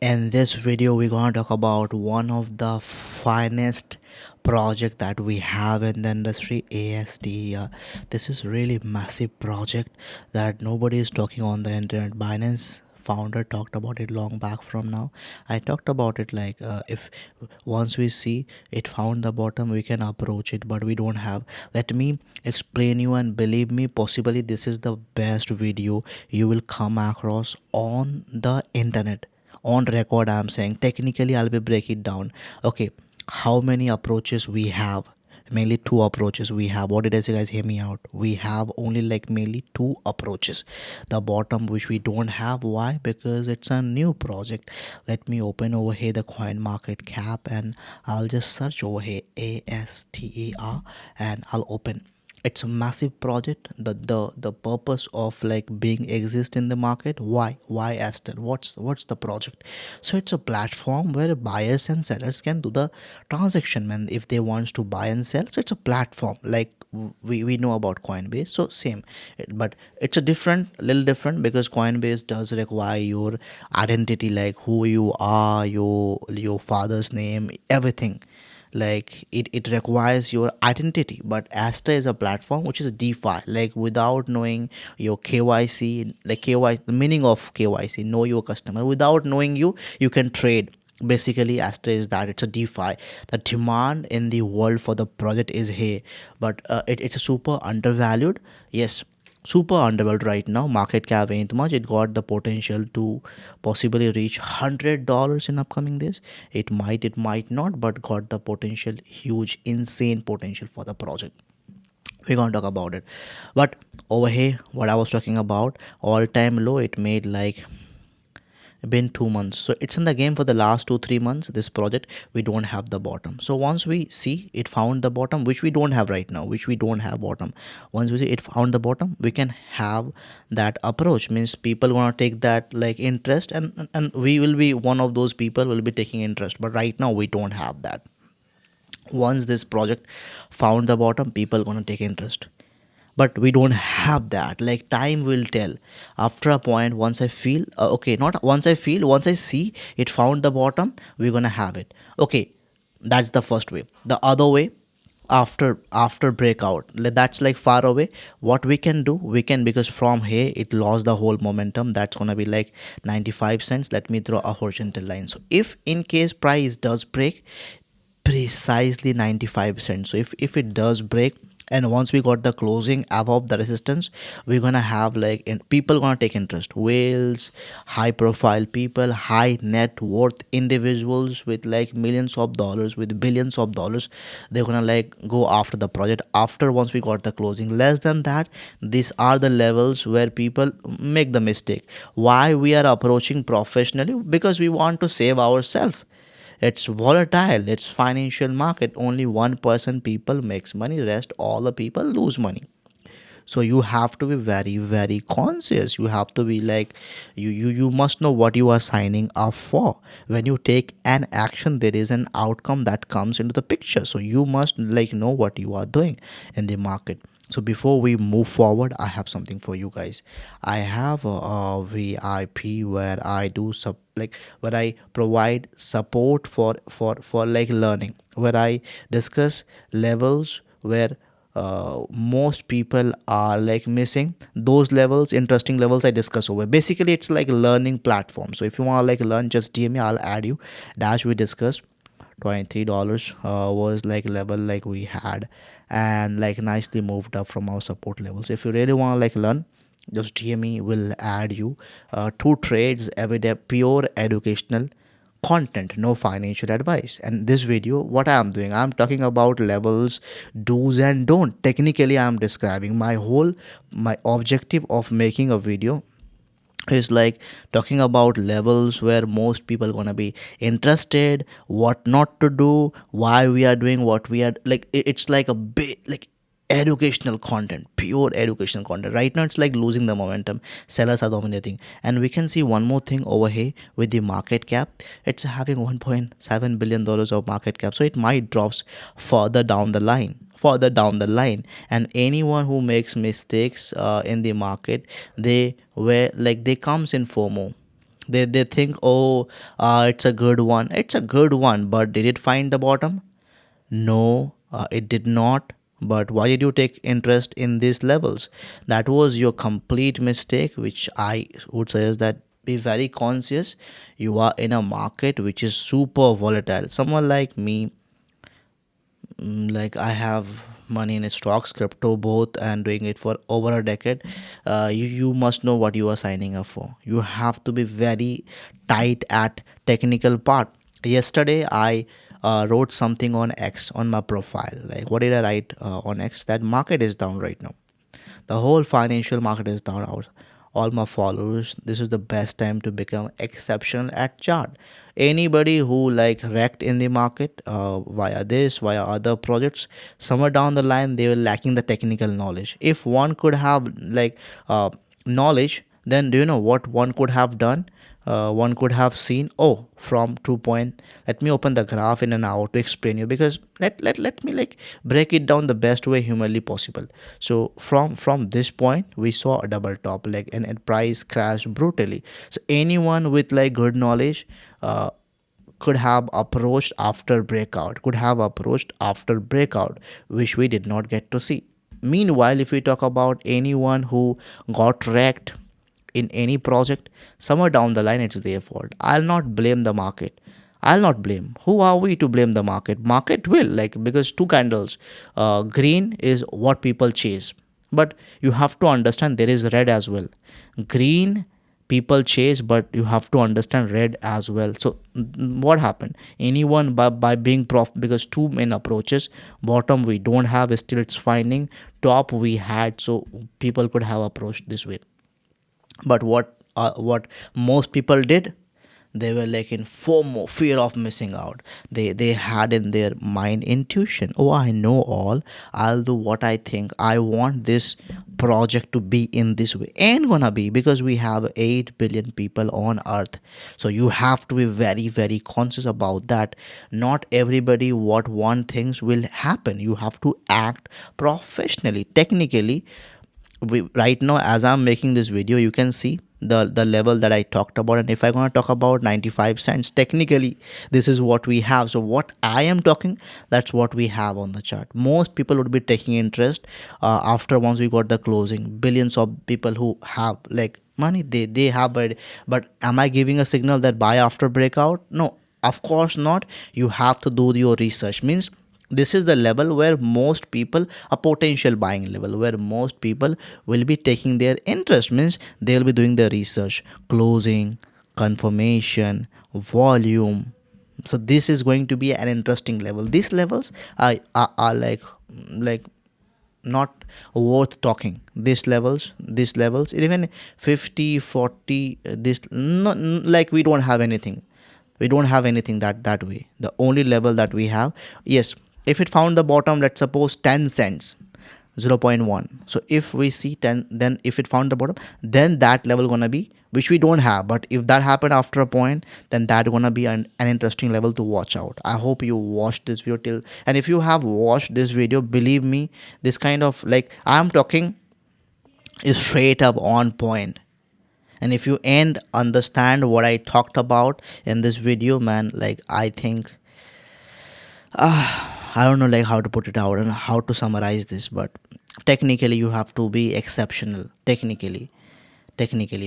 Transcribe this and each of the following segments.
In this video, we're going to talk about one of the finest project that we have in the industry, ASTER. This is really massive project that nobody is talking on the internet. Binance founder talked about it long back from now. I talked about it like if once we see it found the bottom, we can approach it, but we don't have. Let me explain you, and believe me, possibly this is the best video you will come across on the internet. On record, I'm saying technically I'll be break it down. Okay, how many approaches we have? Mainly two approaches we have. What did I say, guys? Hear me out. We have only like mainly two approaches. The bottom, which we don't have. Why? Because it's a new project. Let me open over here the coin market cap, and I'll just search over here ASTER, and I'll open. It's a massive project. The purpose of like being exist in the market. Why Aster? What's the project? So it's a platform where buyers and sellers can do the transaction, man, if they wants to buy and sell. So it's a platform like we know about Coinbase. So same. But it's a little different, because Coinbase does require your identity, like who you are, your father's name, everything. Like it requires your identity. But Aster is a platform which is a DeFi, like without knowing your KYC, like KYC, the meaning of KYC, know your customer. Without knowing you can trade. Basically, Aster is that. It's a DeFi. The demand in the world for the project is here, but it's a super undervalued. Yes, super undervalued right now. Market cap ain't much. It got the potential to possibly reach $100 in upcoming days. It might not, but got the potential, huge, insane potential for the project. We're gonna talk about it. But over here, what I was talking about, all time low, it made like been 2 months. So it's in the game for the last 2 3 months. This project, we don't have the bottom. So once we see it found the bottom, which we don't have right now, which we don't have bottom. Once we see it found the bottom, we can have that approach. Means people gonna take that like interest, and we will be one of those people will be taking interest. But right now we don't have that. Once this project found the bottom, people gonna take interest, but we don't have that. Like time will tell. After a point, once I feel okay, not once I feel, once I see it found the bottom, we're gonna have it. Okay, that's the first way. The other way, after breakout, that's like far away. What we can do, we can, because from here it lost the whole momentum, that's gonna be like 95 cents. Let me draw a horizontal line. So if in case price does break precisely 95 cents, so if it does break, and once we got the closing above the resistance, we're gonna have like people gonna take interest. Whales, high profile people, high net worth individuals with like millions of dollars, with billions of dollars, they're gonna like go after the project. After once we got the closing less than that, these are the levels where people make the mistake. Why we are approaching professionally? Because we want to save ourselves. It's volatile. It's financial market. Only 1% people makes money. Rest all the people lose money. So you have to be very very conscious. You have to be like you must know what you are signing up for. When you take an action, there is an outcome that comes into the picture. So you must like know what you are doing in the market. So before we move forward, I have something for you guys. I have a VIP where I do where I provide support for like learning, where I discuss levels where most people are like missing. Those levels, interesting levels, I discuss over. Basically it's like learning platform. So if you want to like learn, just DM me, I'll add you. Dash, we discuss $23 was like level like we had, and like nicely moved up from our support level. So if you really want to like learn, just DM me, will add you. Two trades every day, pure educational content, no financial advice. And this video, what I am doing, I'm talking about levels, do's and don't. Technically I'm describing my objective of making a video is like talking about levels where most people gonna be interested, what not to do, why we are doing what we are like. It's like a bit like educational content, pure educational content. Right now it's like losing the momentum, sellers are dominating. And we can see one more thing over here with the market cap. It's having 1.7 billion dollars of market cap, so it might drops further down the line. And anyone who makes mistakes in the market, they comes in FOMO. They think, oh, it's a good one, it's a good one, but did it find the bottom? No, it did not. But why did you take interest in these levels? That was your complete mistake, which I would suggest that be very conscious. You are in a market which is super volatile. Someone like me, like I have money in stocks, crypto, both, and doing it for over a decade. You must know what you are signing up for. You have to be very tight at technical part. Yesterday I wrote something on X on my profile. Like, what did I write on X? That market is down right now. The whole financial market is down out. All my followers, this is the best time to become exceptional at chart. Anybody who like wrecked in the market via this, via other projects, somewhere down the line they were lacking the technical knowledge. If one could have like knowledge, then do you know what one could have done? One could have seen, oh, from 2 point, let me open the graph in an hour to explain you, because let me like break it down the best way humanly possible. So from this point we saw a double top, like, and price crashed brutally. So anyone with like good knowledge could have approached after breakout, which we did not get to see. Meanwhile, if we talk about anyone who got wrecked in any project, somewhere down the line it's their fault. I'll not blame the market. I'll not blame. Who are we to blame the market? Market will, like, because two candles, green is what people chase, but you have to understand there is red as well. Green people chase, but you have to understand red as well. So what happened? Anyone by being prof, because two main approaches. Bottom we don't have, still it's finding. Top we had, so people could have approached this way. But what most people did, they were like in FOMO, fear of missing out. They had in their mind intuition. Oh, I know all. I'll do what I think. I want this project to be in this way. Ain't gonna be, because we have 8 billion people on earth. So you have to be very, very conscious about that. Not everybody what one things will happen. You have to act professionally, technically. We right now, as I'm making this video, you can see the level that I talked about. And if I'm going to talk about 95 cents, technically this is what we have. So what I am talking, that's what we have on the chart. Most people would be taking interest after once we got the closing. Billions of people who have like money, they have, but am I giving a signal that buy after breakout? No, of course not. You have to do your research. Means this is the level where most people, a potential buying level where most people will be taking their interest. Means they'll be doing their research, closing, confirmation, volume. So this is going to be an interesting level. These levels are like not worth talking. These levels even 50, 40, this not like we don't have anything. We don't have anything that way. The only level that we have, yes, if it found the bottom, let's suppose 10 cents, 0.1. So if we see 10, then if it found the bottom, then that level gonna be, which we don't have. But if that happened after a point, then that gonna be an interesting level to watch out. I hope you watched this video till, and if you have watched this video, believe me, this kind of like I'm talking is straight up on point. And if you and understand what I talked about in this video, man, like I think I don't know like how to put it out and how to summarize this, but technically you have to be exceptional. Technically,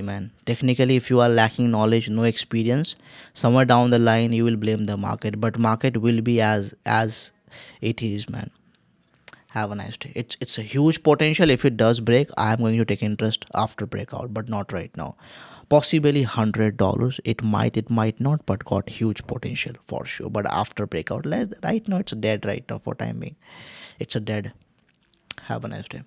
man, technically, if you are lacking knowledge, no experience, somewhere down the line you will blame the market, but market will be as it is, man. Have a nice day. It's a huge potential. If it does break, I am going to take interest after breakout, but not right now. Possibly $100. It might not, but got huge potential for sure. But after breakout, less right now it's dead right now for time being. It's a dead. Have a nice day.